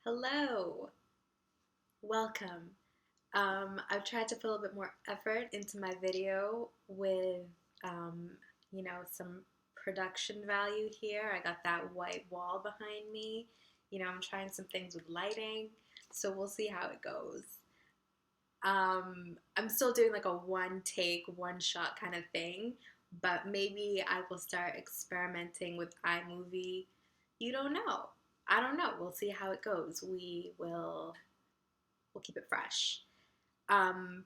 Hello, welcome. I've tried to put a little bit more effort into my video with, um, some production value here. I got that white wall behind me. I'm trying some things with lighting, so we'll see how it goes. I'm still doing like a one take, one shot kind of thing, but maybe I will start experimenting with iMovie. You don't know. I don't know. We'll see how it goes. We'll keep it fresh. Um,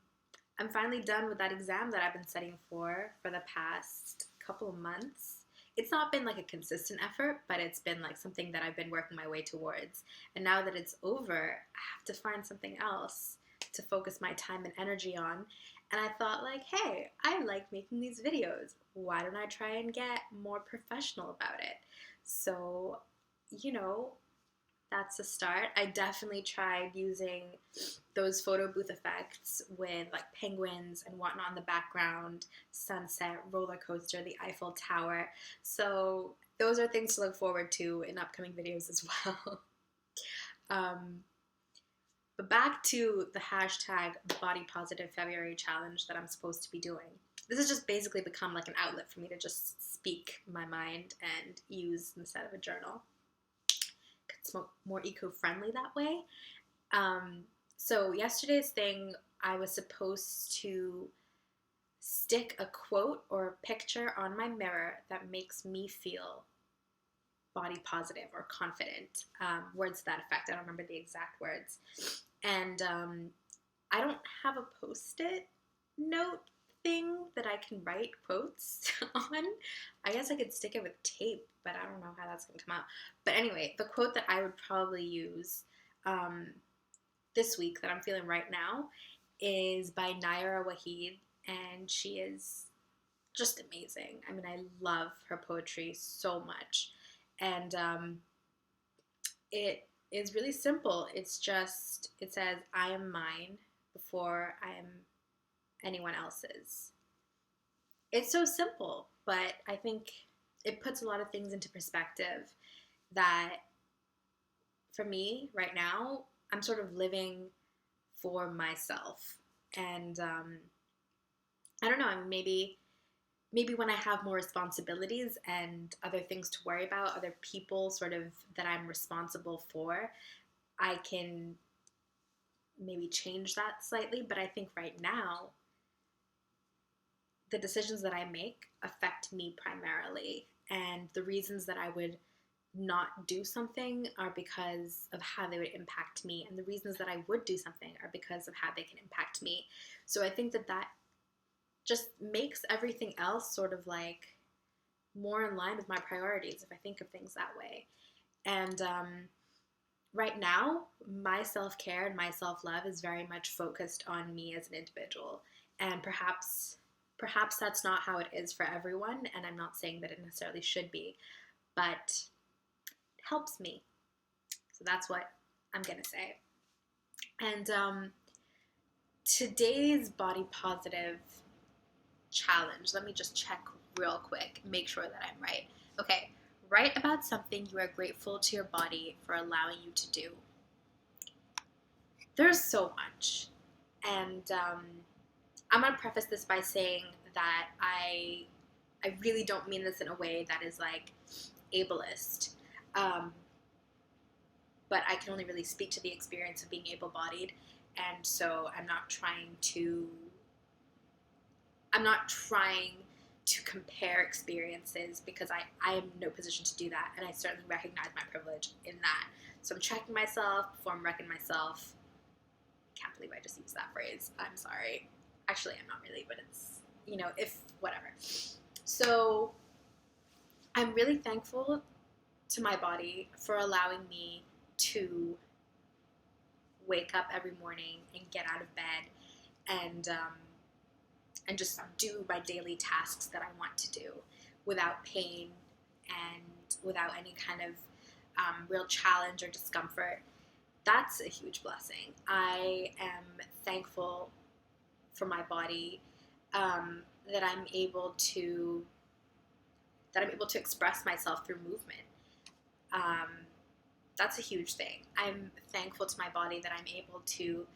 I'm finally done with that exam that I've been studying for the past couple of months. It's not been like a consistent effort, but it's been like something that I've been working my way towards. And now that it's over, I have to find something else to focus my time and energy on. And I thought, like, hey, I like making these videos. Why don't I try and get more professional about it? So, you know, that's a start. I definitely tried using those photo booth effects with like penguins and whatnot in the background, sunset, roller coaster, the Eiffel Tower. So those are things to look forward to in upcoming videos as well. um, but back to the hashtag body positive February challenge that I'm supposed to be doing. This has just basically become like an outlet for me to just speak my mind and use instead of a journal. It's more eco-friendly that way. Um, so yesterday's thing, I was supposed to stick a quote or a picture on my mirror that makes me feel body positive or confident. Words to that effect. I don't remember the exact words. And I don't have a post-it note thing that I can write quotes on. I guess I could stick it with tape, but I don't know how that's going to come out. But anyway, the quote that I would probably use um, this week that I'm feeling right now is by Naira Waheed, and she is just amazing. I mean, I love her poetry so much. And it is really simple. It says, I am mine before I am anyone else's. It's so simple, but I think it puts a lot of things into perspective that for me right now, I'm sort of living for myself. And I don't know, I mean, maybe when I have more responsibilities and other things to worry about, other people sort of that I'm responsible for, I can maybe change that slightly. But I think right now, the decisions that I make affect me primarily. And the reasons that I would not do something are because of how they would impact me. And the reasons that I would do something are because of how they can impact me. So I think that just makes everything else sort of like more in line with my priorities if I think of things that way. And right now, my self-care and my self-love is very much focused on me as an individual. And perhaps that's not how it is for everyone, and I'm not saying that it necessarily should be, but it helps me. So that's what I'm going to say. And today's body positive challenge, let me just check real quick, make sure that I'm right. Okay, write about something you are grateful to your body for allowing you to do. There's so much. And I'm going to preface this by saying that I really don't mean this in a way that is like ableist. But I can only really speak to the experience of being able-bodied, and so I'm not trying to compare experiences because I am in no position to do that, and I certainly recognize my privilege in that. So I'm checking myself before I'm wrecking myself. I can't believe I just used that phrase. I'm sorry. Actually, I'm not really, but it's, if whatever. So I'm really thankful to my body for allowing me to wake up every morning and get out of bed and just do my daily tasks that I want to do without pain and without any kind of real challenge or discomfort. That's a huge blessing. I am thankful for my body, that I'm able to express myself through movement. that's a huge thing. I'm thankful to my body that I'm able to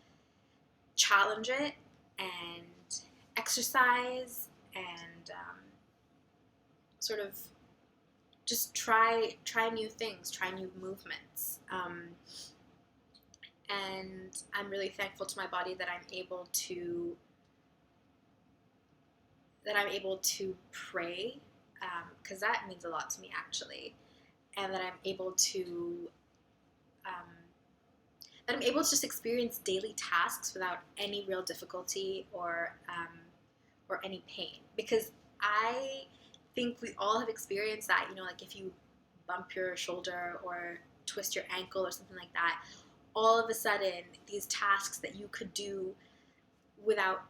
challenge it and exercise and sort of just try new things, try new movements. And I'm really thankful to my body that I'm able to pray, because that means a lot to me actually, and that I'm able to just experience daily tasks without any real difficulty or any pain. Because I think we all have experienced that, like if you bump your shoulder or twist your ankle or something like that, all of a sudden these tasks that you could do without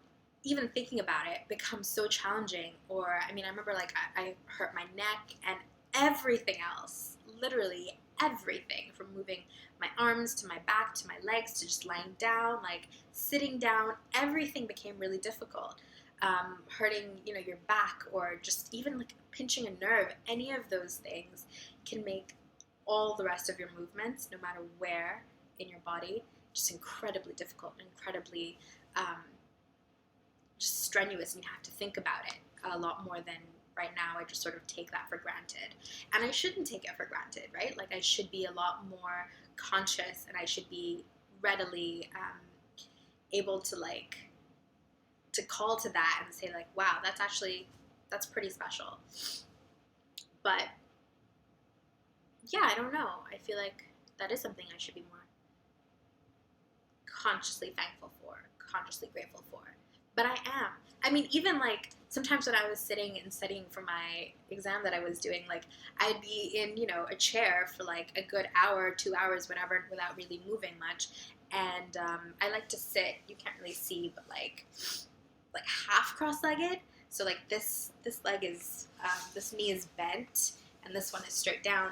even thinking about it become so challenging. Or I remember like I hurt my neck, and everything else, literally everything, from moving my arms to my back to my legs to just lying down, like sitting down, everything became really difficult. Hurting, your back, or just even like pinching a nerve, any of those things can make all the rest of your movements, no matter where in your body, just incredibly difficult, incredibly just strenuous, and you have to think about it a lot more than right now. I just sort of take that for granted, and I shouldn't take it for granted, right? Like I should be a lot more conscious, and I should be readily able to call to that and say like, wow, that's pretty special. But yeah, I don't know. I feel like that is something I should be more consciously thankful for, consciously grateful for. But I am. Even like sometimes when I was sitting and studying for my exam that I was doing, like I'd be in, a chair for like a good hour, 2 hours, whatever, without really moving much. And I like to sit, you can't really see, but like half cross-legged. So like this leg is, this knee is bent, and this one is straight down.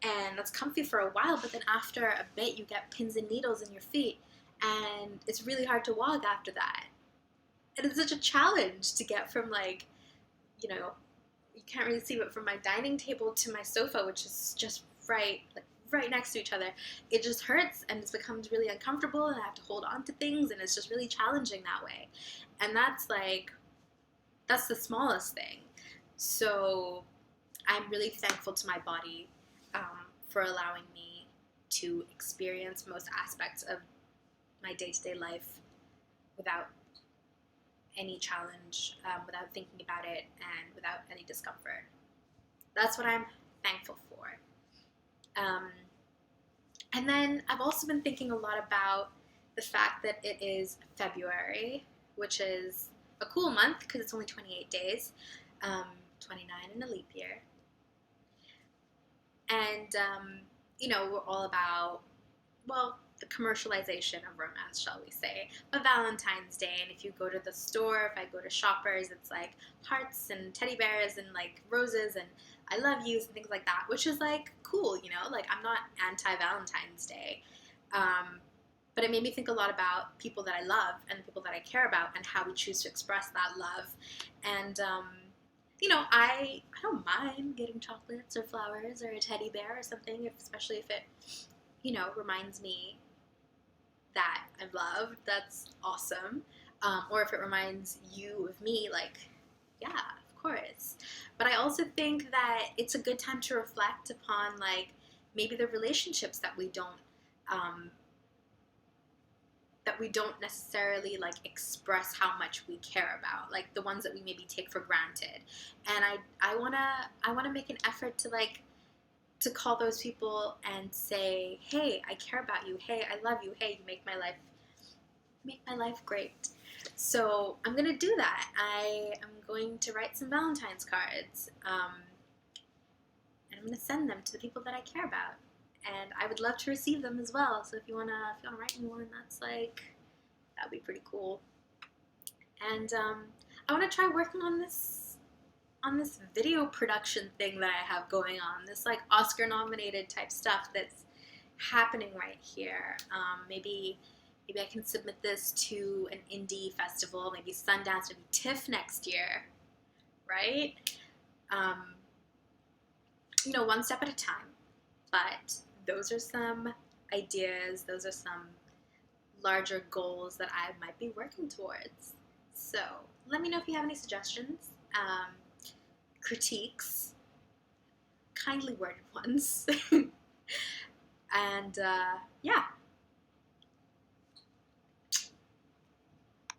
And that's comfy for a while, but then after a bit you get pins and needles in your feet, and it's really hard to walk after that. And it's such a challenge to get from like, you can't really see, but from my dining table to my sofa, which is just right next to each other, it just hurts, and it becomes really uncomfortable, and I have to hold on to things, and it's just really challenging that way. And that's the smallest thing. So I'm really thankful to my body for allowing me to experience most aspects of my day-to-day life without any challenge, without thinking about it, and without any discomfort. That's what I'm thankful for. And then I've also been thinking a lot about the fact that it is February, which is a cool month because it's only 28 days, 29 in a leap year. And, we're all about, well, the commercialization of romance, shall we say, but Valentine's Day. And if you go to the store, if I go to Shoppers, it's like hearts and teddy bears and like roses and I love yous and things like that, which is like cool, like I'm not anti-Valentine's Day. But it made me think a lot about people that I love and the people that I care about and how we choose to express that love. And, I don't mind getting chocolates or flowers or a teddy bear or something, especially if it, reminds me that I'm loved. That's awesome. Or if it reminds you of me, like, yeah, of course. But I also think that it's a good time to reflect upon, like, maybe the relationships that we don't necessarily like express how much we care about, like the ones that we maybe take for granted. And I wanna make an effort to like to call those people and say, hey, I care about you, hey, I love you, hey, you make my life great. So I'm gonna do that. I am going to write some Valentine's cards, and I'm gonna send them to the people that I care about. And I would love to receive them as well. So if you wanna write me one, that'd be pretty cool. And I wanna try working on this video production thing that I have going on. This like Oscar nominated type stuff that's happening right here. Maybe I can submit this to an indie festival, maybe Sundance, maybe TIFF next year, right? One step at a time. But those are some ideas, those are some larger goals that I might be working towards. So let me know if you have any suggestions, critiques, kindly worded ones. And yeah,